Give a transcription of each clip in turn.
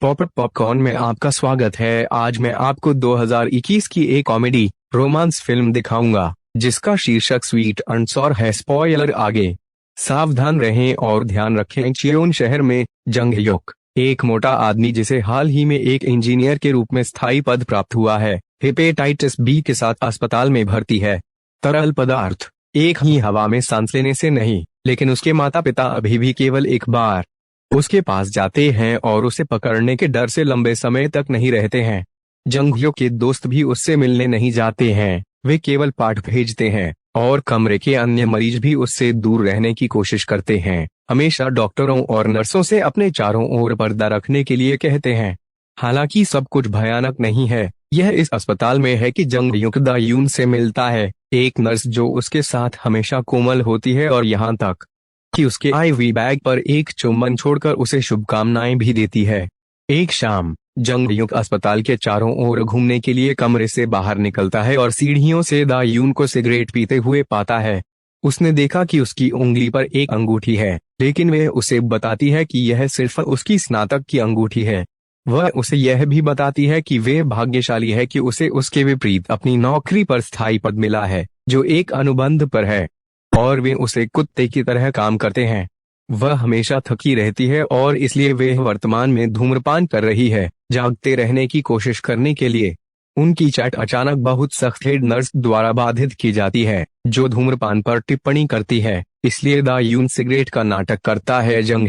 Popup popcorn में आपका स्वागत है। आज मैं आपको 2021 की एक कॉमेडी रोमांस फिल्म दिखाऊंगा जिसका शीर्षक स्वीट एंड सॉर है। स्पॉइलर आगे। सावधान रहें और ध्यान रखें। चियोन शहर में जंग युक, एक मोटा आदमी जिसे हाल ही में एक इंजीनियर के रूप में स्थायी पद प्राप्त हुआ है, हेपेटाइटिस बी के साथ अस्पताल में भर्ती है। तरल पदार्थ एक ही हवा में सांस लेने से नहीं, लेकिन उसके माता पिता अभी भी केवल एक बार उसके पास जाते हैं और उसे पकड़ने के डर से लंबे समय तक नहीं रहते हैं। जंगलियों के दोस्त भी उससे मिलने नहीं जाते हैं, वे केवल पाठ भेजते हैं और कमरे के अन्य मरीज भी उससे दूर रहने की कोशिश करते हैं। हमेशा डॉक्टरों और नर्सों से अपने चारों ओर पर्दा रखने के लिए कहते हैं। हालांकि सब कुछ भयानक नहीं है। यह इस अस्पताल में है कि जंगलियों दायून से मिलता है, एक नर्स जो उसके साथ हमेशा कोमल होती है और यहाँ तक कि उसके आईवी बैग पर एक चुम्बन छोड़कर उसे शुभकामनाएं भी देती है। एक शाम जंगयुक अस्पताल के चारों ओर घूमने के लिए कमरे से बाहर निकलता है और सीढ़ियों से दायून को सिगरेट पीते हुए पाता है। उसने देखा कि उसकी उंगली पर एक अंगूठी है, लेकिन वह उसे बताती है कि यह सिर्फ उसकी स्नातक की अंगूठी है। वह उसे यह भी बताती है कि वह भाग्यशाली है कि उसे उसके विपरीत अपनी नौकरी पर स्थायी पद मिला है, जो एक अनुबंध पर है, और वे उसे कुत्ते की तरह काम करते हैं। वह हमेशा थकी रहती है और इसलिए वे वर्तमान में धूम्रपान कर रही है, जागते रहने की कोशिश करने के लिए। उनकी चैट अचानक बहुत सख्त हेड नर्स द्वारा बाधित की जाती है, जो धूम्रपान पर टिप्पणी करती है। इसलिए दायून सिगरेट का नाटक करता है। जंग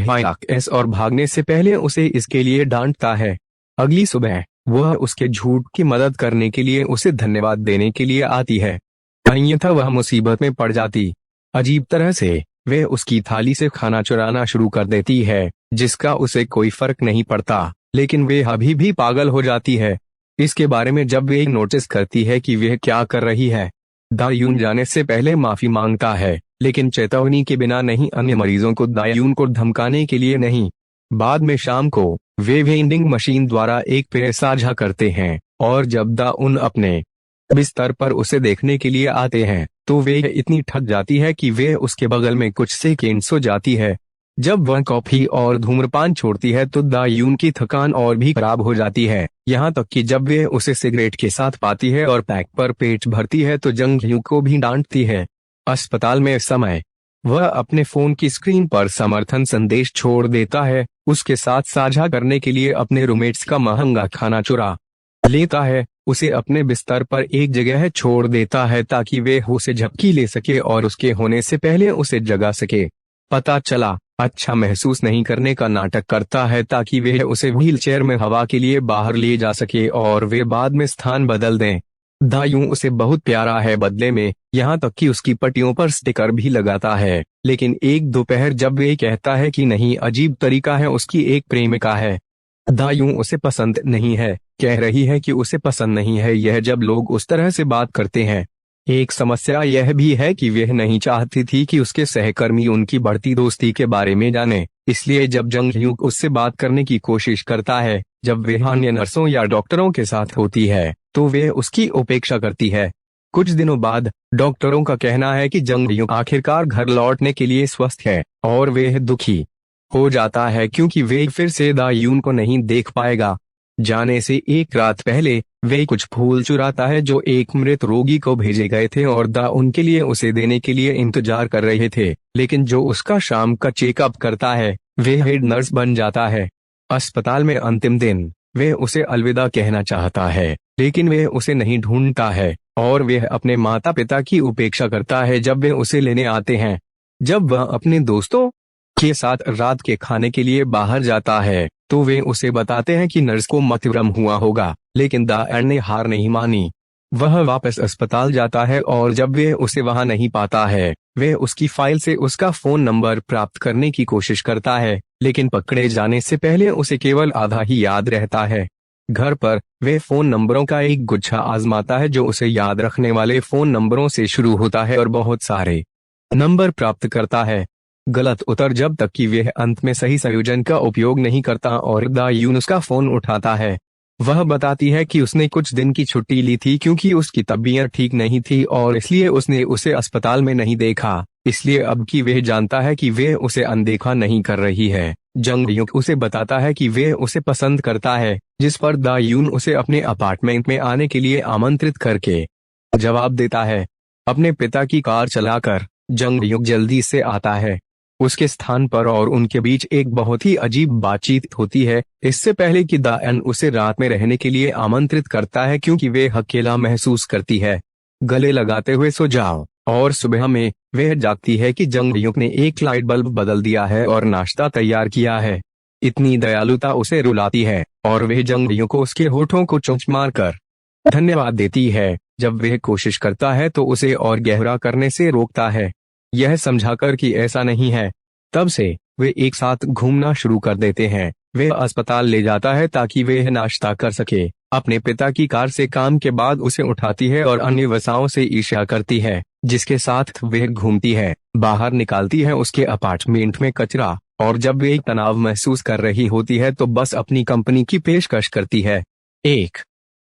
और भागने से पहले उसे इसके लिए डांटता है। अगली सुबह वह उसके झूठ की मदद करने के लिए उसे धन्यवाद देने के लिए आती है, अन्यथा वह मुसीबत में पड़ जाती। अजीब तरह से वे उसकी थाली से खाना चुराना शुरू कर देती है, जिसका उसे कोई फर्क नहीं पड़ता, लेकिन वे अभी भी पागल हो जाती है। इसके बारे में जब वे नोटिस करती है कि वह क्या कर रही है, दायून जाने से पहले माफी मांगता है, लेकिन चेतावनी के बिना नहीं, अन्य मरीजों को दायून को धमकाने के लिए नहीं। बाद में शाम को वे वेंडिंग मशीन द्वारा एक पेय साझा करते हैं, और जब दाउन अपने बिस्तर पर उसे देखने के लिए आते हैं तो वे इतनी थक जाती है कि वे उसके बगल में कुछ सेकेंड सो जाती है। जब वह कॉफी और धूम्रपान छोड़ती है तो दायून की थकान और भी खराब हो जाती है, यहाँ तक कि जब वे उसे सिगरेट के साथ पाती है और पैक पर पेट भरती है तो जंगलियों को भी डांटती है। अस्पताल में समय वह अपने फोन की स्क्रीन पर समर्थन संदेश छोड़ देता है, उसके साथ साझा करने के लिए अपने रूममेट्स का महंगा खाना चुरा लेता है, उसे अपने बिस्तर पर एक जगह छोड़ देता है ताकि वे उसे झपकी ले सके और उसके होने से पहले उसे जगा सके। पता चला अच्छा महसूस नहीं करने का नाटक करता है ताकि वे उसे व्हीलचेयर में हवा के लिए बाहर ले जा सके और वे बाद में स्थान बदल दें। दायूं उसे बहुत प्यारा है बदले में, यहाँ तक कि उसकी पट्टियों पर स्टिकर भी लगाता है। लेकिन एक दोपहर जब वे कहता है कि नहीं, अजीब तरीका है, उसकी एक प्रेमिका है। दायूं उसे पसंद नहीं है, कह रही है कि उसे पसंद नहीं है यह जब लोग उस तरह से बात करते हैं। एक समस्या यह भी है कि वह नहीं चाहती थी कि उसके सहकर्मी उनकी बढ़ती दोस्ती के बारे में जाने, इसलिए जब जंगलियुक उससे बात करने की कोशिश करता है, जब वह अन्य नर्सों या डॉक्टरों के साथ होती है, तो वह उसकी उपेक्षा करती है। कुछ दिनों बाद डॉक्टरों का कहना है कि जंगलियुक आखिरकार घर लौटने के लिए स्वस्थ है, और वह दुखी हो जाता है क्योंकि वे फिर से दायून को नहीं देख पाएगा। जाने से एक रात पहले वे कुछ फूल चुराता है जो एक मृत रोगी को भेजे गए थे और दा उनके लिए उसे देने के लिए इंतजार कर रहे थे, लेकिन जो उसका शाम का चेकअप करता है वे हेड नर्स बन जाता है। अस्पताल में अंतिम दिन वे उसे अलविदा कहना चाहता है, लेकिन वे उसे नहीं ढूंढता है और वे अपने माता पिता की उपेक्षा करता है जब वे उसे लेने आते हैं। जब वह अपने दोस्तों के साथ रात के खाने के लिए बाहर जाता है तो वे उसे बताते हैं कि नर्स को मतभ्रम हुआ होगा, लेकिन दायर ने हार नहीं मानी। वह वापस अस्पताल जाता है और जब वे उसे वहां नहीं पाता है, वे उसकी फाइल से उसका फोन नंबर प्राप्त करने की कोशिश करता है, लेकिन पकड़े जाने से पहले उसे केवल आधा ही याद रहता है। घर पर वे फोन नंबरों का एक गुच्छा आजमाता है जो उसे याद रखने वाले फोन नंबरों से शुरू होता है और बहुत सारे नंबर प्राप्त करता है। गलत उत्तर जब तक कि वह अंत में सही संयोजन का उपयोग नहीं करता और दायून उसका फोन उठाता है। वह बताती है कि उसने कुछ दिन की छुट्टी ली थी क्योंकि उसकी तबीयत ठीक नहीं थी और इसलिए उसने उसे अस्पताल में नहीं देखा, इसलिए अब कि वह जानता है कि वे उसे अनदेखा नहीं कर रही है। जंग युक उसे बताता है कि वे उसे पसंद करता है, जिस पर दा यून उसे अपने अपार्टमेंट में आने के लिए आमंत्रित करके जवाब देता है। अपने पिता की कार चलाकर जंग युक जल्दी से आता है उसके स्थान पर और उनके बीच एक बहुत ही अजीब बातचीत होती है। इससे पहले कि दाएन उसे रात में रहने के लिए आमंत्रित करता है क्योंकि वे अकेला महसूस करती है। गले लगाते हुए सो जाओ, और सुबह में वह जागती है कि जंग युक ने एक लाइट बल्ब बदल दिया है और नाश्ता तैयार किया है। इतनी दयालुता उसे रुलाती है और वह जंग युक को उसके होठों को चोंच मारकर धन्यवाद देती है। जब वह कोशिश करता है तो उसे और गहरा करने से रोकता है, यह समझाकर कि ऐसा नहीं है। तब से वे एक साथ घूमना शुरू कर देते हैं। वे अस्पताल ले जाता है ताकि वे नाश्ता कर सके। अपने पिता की कार से काम के बाद उसे उठाती है और अन्य वसाओं से ईर्ष्या करती है, जिसके साथ वह घूमती है। बाहर निकालती है उसके अपार्टमेंट में कचरा, और जब वे तनाव महसूस कर रही होती है तो बस अपनी कंपनी की पेशकश करती है। एक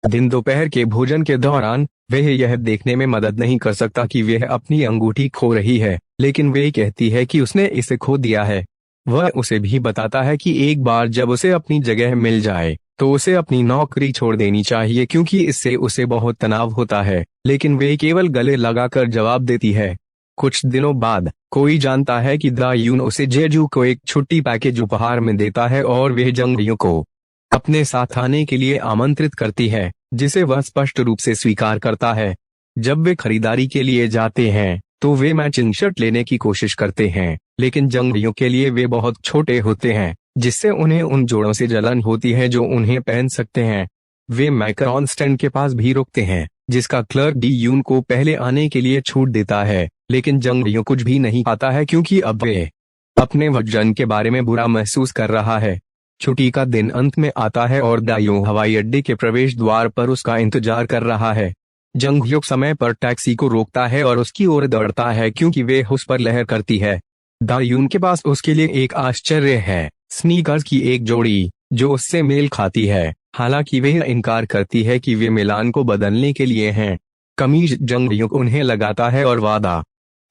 दिन दोपहर के भोजन के दौरान वह यह देखने में मदद नहीं कर सकता कि वह अपनी अंगूठी खो रही है, लेकिन वे कहती है कि उसने इसे खो दिया है। वह उसे भी बताता है कि एक बार जब उसे अपनी जगह मिल जाए तो उसे अपनी नौकरी छोड़ देनी चाहिए क्योंकि इससे उसे बहुत तनाव होता है, लेकिन वे केवल गले लगाकर जवाब देती है। कुछ दिनों बाद कोई जानता है कि दा यून उसे जेजू को एक छुट्टी पैकेज उपहार में देता है और वह जंग युक को अपने साथ आने के लिए आमंत्रित करती है, जिसे वह स्पष्ट रूप से स्वीकार करता है। जब वे खरीदारी के लिए जाते हैं तो वे मैचिंग शर्ट लेने की कोशिश करते हैं, लेकिन जंग युक के लिए वे बहुत छोटे होते हैं, जिससे उन्हें उन जोड़ों से जलन होती है जो उन्हें पहन सकते हैं। वे मैकरॉन स्टैंड के पास भी रुकते हैं, जिसका क्लर्क डी यून को पहले आने के लिए छूट देता है, लेकिन जंग युक कुछ भी नहीं पाता है क्योंकि अब वे अपने वजन के बारे में बुरा महसूस कर रहा है। छुट्टी का दिन अंत में आता है और दायो हवाई अड्डे के प्रवेश द्वार पर उसका इंतजार कर रहा है। जंग युक समय पर टैक्सी को रोकता है और उसकी ओर दौड़ता है क्योंकि वे उस पर लहर करती है। दायून के पास उसके लिए एक आश्चर्य है, स्नीकर्स की एक जोड़ी जो उससे मेल खाती है, हालांकि वह इनकार करती है कि वे मिलान को बदलने के लिए हैं। कमीज जंग युक उन्हें लगाता है और वादा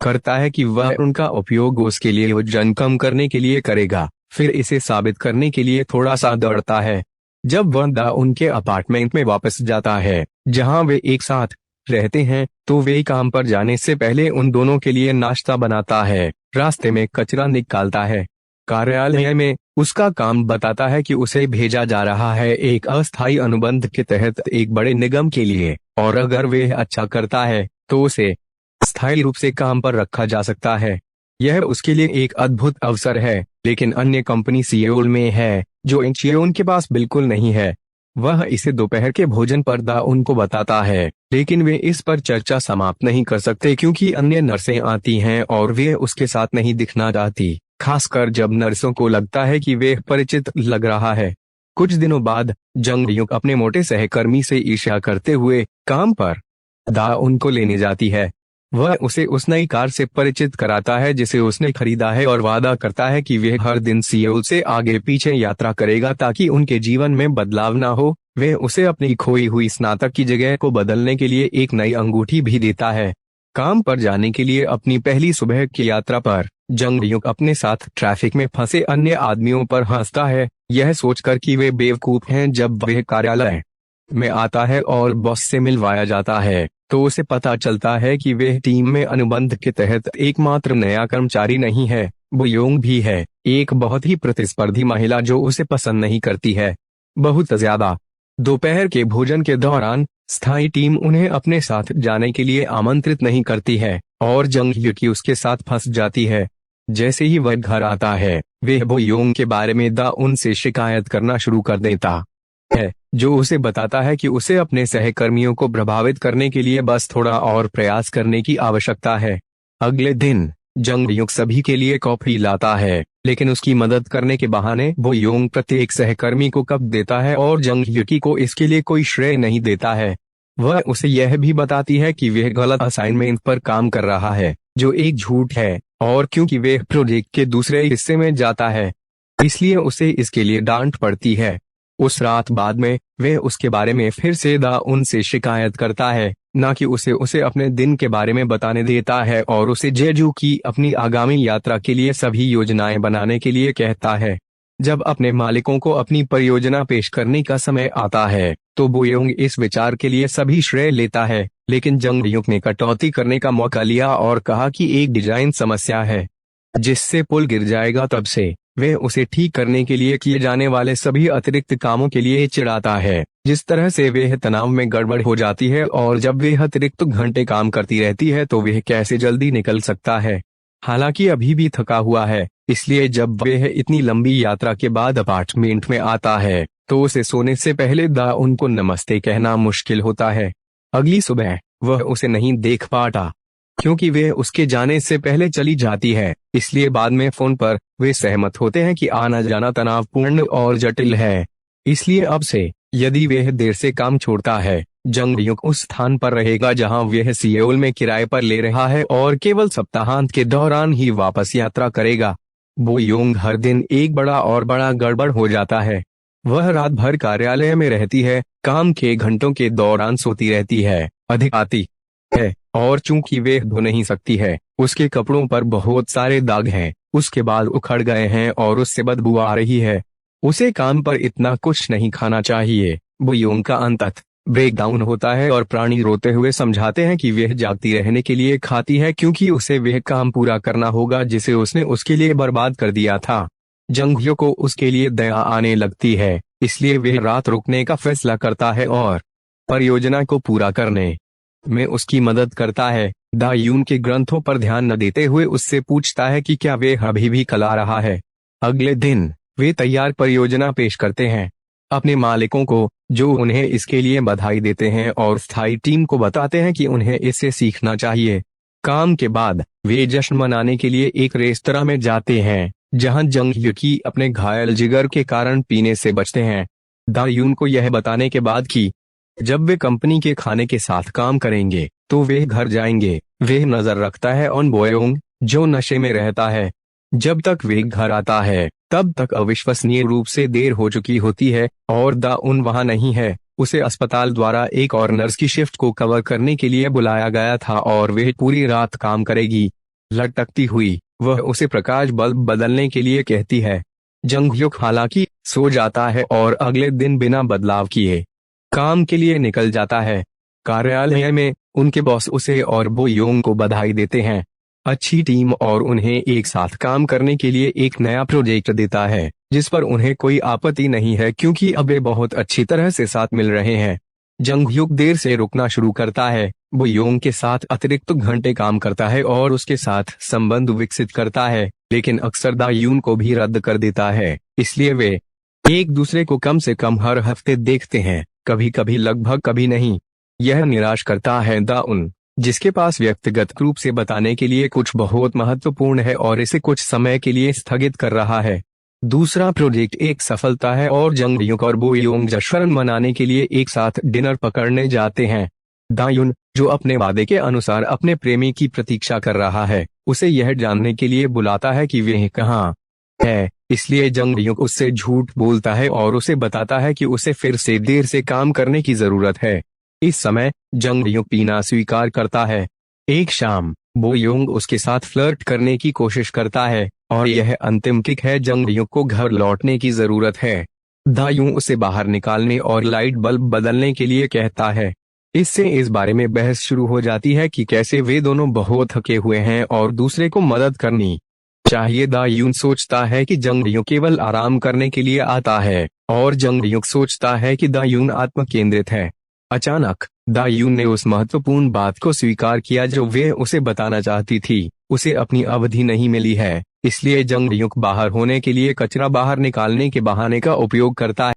करता है कि वह उनका उपयोग उसके लिए वजन कम करने के लिए करेगा। फिर इसे साबित करने के लिए थोड़ा सा दौड़ता है। जब वह दा उनके अपार्टमेंट में वापस जाता है जहां वे एक साथ रहते हैं, तो वे काम पर जाने से पहले उन दोनों के लिए नाश्ता बनाता है, रास्ते में कचरा निकालता है। कार्यालय में उसका काम बताता है कि उसे भेजा जा रहा है एक अस्थायी अनुबंध के तहत एक बड़े निगम के लिए, और अगर वे अच्छा करता है तो उसे स्थायी रूप से काम पर रखा जा सकता है। यह उसके लिए एक अद्भुत अवसर है, लेकिन अन्य कंपनी सियोल में है जो इंचियोन के पास बिल्कुल नहीं है। वह इसे दोपहर के भोजन पर दा उनको बताता है, लेकिन वे इस पर चर्चा समाप्त नहीं कर सकते क्योंकि अन्य नर्सें आती हैं और वे उसके साथ नहीं दिखना चाहती, खासकर जब नर्सों को लगता है कि वे परिचित लग रहा है। कुछ दिनों बाद जंग युक अपने मोटे सहकर्मी से ईर्ष्या करते हुए काम पर दा उनको लेने जाती है। वह उसे उस नई कार से परिचित कराता है जिसे उसने खरीदा है और वादा करता है कि वह हर दिन सियोल से आगे पीछे यात्रा करेगा ताकि उनके जीवन में बदलाव ना हो। वह उसे अपनी खोई हुई स्नातक की जगह को बदलने के लिए एक नई अंगूठी भी देता है। काम पर जाने के लिए अपनी पहली सुबह की यात्रा पर जंग युक अपने साथ ट्रैफिक में फंसे अन्य आदमियों पर हंसता है, यह सोचकर कि वे बेवकूफ हैं। जब वह कार्यालय में आता है और बॉस से मिलवाया जाता है तो उसे पता चलता है कि वह टीम में अनुबंध के तहत एकमात्र नया कर्मचारी नहीं है, वो योंग भी है, एक बहुत ही प्रतिस्पर्धी महिला जो उसे पसंद नहीं करती है बहुत ज्यादा। दोपहर के भोजन के दौरान स्थायी टीम उन्हें अपने साथ जाने के लिए आमंत्रित नहीं करती है और जंग युक उसके साथ फंस जाती है। जैसे ही वह घर आता है वह वो योंग के बारे में दा उनसे शिकायत करना शुरू कर देता है, जो उसे बताता है कि उसे अपने सहकर्मियों को प्रभावित करने के लिए बस थोड़ा और प्रयास करने की आवश्यकता है। अगले दिन जंग युक सभी के लिए कॉफी लाता है, लेकिन उसकी मदद करने के बहाने वो योंग प्रत्येक सहकर्मी को कप देता है और जंग युकी को इसके लिए कोई श्रेय नहीं देता है। वह उसे यह भी बताती है कि वह गलत असाइनमेंट पर काम कर रहा है, जो एक झूठ है, और क्योंकि वह प्रोजेक्ट के दूसरे हिस्से में जाता है इसलिए उसे इसके लिए डांट पड़ती है। उस रात बाद में वह उसके बारे में फिर से दाउन से शिकायत करता है, ना कि उसे अपने दिन के बारे में बताने देता है और उसे जेजू की अपनी आगामी यात्रा के लिए सभी योजनाएं बनाने के लिए कहता है। जब अपने मालिकों को अपनी परियोजना पेश करने का समय आता है तो बोयोंग इस विचार के लिए सभी श्रेय लेता है, लेकिन जंग युक ने कटौती करने का मौका लिया और कहा कि एक डिजाइन समस्या है जिससे पुल गिर जाएगा। तब से वह उसे ठीक करने के लिए किए जाने वाले सभी अतिरिक्त कामों के लिए चिढ़ाता है, जिस तरह से वह तनाव में गड़बड़ हो जाती है और जब वह अतिरिक्त घंटे काम करती रहती है तो वह कैसे जल्दी निकल सकता है। हालांकि अभी भी थका हुआ है, इसलिए जब वह इतनी लंबी यात्रा के बाद अपार्टमेंट में आता है तो उसे सोने से पहले दाउन को नमस्ते कहना मुश्किल होता है। अगली सुबह वह उसे नहीं देख पाता क्योंकि वह उसके जाने से पहले चली जाती है, इसलिए बाद में फोन पर वे सहमत होते हैं कि आना जाना तनावपूर्ण और जटिल है। इसलिए अब से यदि वह देर से काम छोड़ता है, जंग युक उस स्थान पर रहेगा जहां वह सियोल में किराए पर ले रहा है और केवल सप्ताहांत के दौरान ही वापस यात्रा करेगा। बोयोंग हर दिन एक बड़ा गड़बड़ हो जाता है। वह रात भर कार्यालय में रहती है, काम के घंटों के दौरान सोती रहती है, अधिक आती है और चूंकि वे धो नहीं सकती है, उसके कपड़ों पर बहुत सारे दाग हैं, उसके बाल उखड़ गए हैं और उससे बदबू आ रही है। उसे काम पर इतना कुछ नहीं खाना चाहिए। बोयोंग का अंततः ब्रेकडाउन होता है और प्राणी रोते हुए समझाते हैं कि वह जागती रहने के लिए खाती है क्योंकि उसे वह काम पूरा करना होगा जिसे उसने उसके लिए बर्बाद कर दिया था। जंगह्यो को उसके लिए दया आने लगती है, इसलिए वह रात रुकने का फैसला करता है और परियोजना को पूरा करने में उसकी मदद करता है। दायून के ग्रंथों पर ध्यान न देते हुए उससे पूछता है कि क्या वे अभी भी कला रहा है। अगले दिन वे तैयार परियोजना पेश करते हैं अपने मालिकों को, जो उन्हें इसके लिए बधाई देते हैं और स्थायी टीम को बताते हैं कि उन्हें इससे सीखना चाहिए। काम के बाद वे जश्न मनाने के लिए एक रेस्तरां में जाते हैं जहां जंग युकी अपने घायल जिगर के कारण पीने से बचते हैं। दायून को यह बताने के बाद कि जब वे कंपनी के खाने के साथ काम करेंगे तो वे घर जाएंगे, वे नजर रखता है ऑन बोयोंग जो नशे में रहता है। जब तक वे घर आता है तब तक अविश्वसनीय रूप से देर हो चुकी होती है और दाउन वहां नहीं है। उसे अस्पताल द्वारा एक और नर्स की शिफ्ट को कवर करने के लिए बुलाया गया था और वे पूरी रात काम करेगी। लटकती हुई वह उसे प्रकाश बल्ब बदलने के लिए कहती है। जंगह्युक हालांकि सो जाता है और अगले दिन बिना बदलाव किए काम के लिए निकल जाता है। कार्यालय में उनके बॉस उसे और बोयोंग को बधाई देते हैं, अच्छी टीम और उन्हें एक साथ काम करने के लिए एक नया प्रोजेक्ट देता है जिस पर उन्हें कोई आपत्ति नहीं है क्योंकि अब वे बहुत अच्छी तरह से साथ मिल रहे हैं। जंगह्युक देर से रुकना शुरू करता है, बोयोंग के साथ अतिरिक्त घंटे काम करता है और उसके साथ संबंध विकसित करता है, लेकिन अक्सर दायून को भी रद्द कर देता है, इसलिए वे एक दूसरे को कम से कम हर हफ्ते देखते हैं, कभी कभी लगभग कभी नहीं। यह निराश करता है दाउन, जिसके पास व्यक्तिगत रूप से बताने के लिए कुछ बहुत महत्वपूर्ण है और इसे कुछ समय के लिए स्थगित कर रहा है। दूसरा प्रोजेक्ट एक सफलता है और जंगह्युक और बोयोंग जश्न मनाने के लिए एक साथ डिनर पकड़ने जाते हैं। दायून, जो अपने वादे के अनुसार अपने प्रेमी की प्रतीक्षा कर रहा है, उसे यह जानने के लिए बुलाता है कि वह कहाँ है, इसलिए जंगह्युक उससे झूठ बोलता है और उसे बताता है कि उसे फिर से देर से काम करने की जरूरत है। इस समय जंगह्युक पीना स्वीकार करता है। एक शाम बोयोंग उसके साथ फ्लर्ट करने की कोशिश करता है और यह अंतिम किक है। जंगह्युक को घर लौटने की जरूरत है। दायूं उसे बाहर निकालने और लाइट बल्ब बदलने के लिए कहता है। इससे इस बारे में बहस शुरू हो जाती है कि कैसे वे दोनों बहुत थके हुए हैं और दूसरे को मदद करनी चाहिए। दायून सोचता है कि जंगह्युक केवल आराम करने के लिए आता है और जंगह्युक सोचता है कि दायून आत्म केंद्रित है। अचानक दायून ने उस महत्वपूर्ण बात को स्वीकार किया जो वे उसे बताना चाहती थी। उसे अपनी अवधि नहीं मिली है, इसलिए जंगह्युक बाहर होने के लिए कचरा बाहर निकालने के बहाने का उपयोग करता है।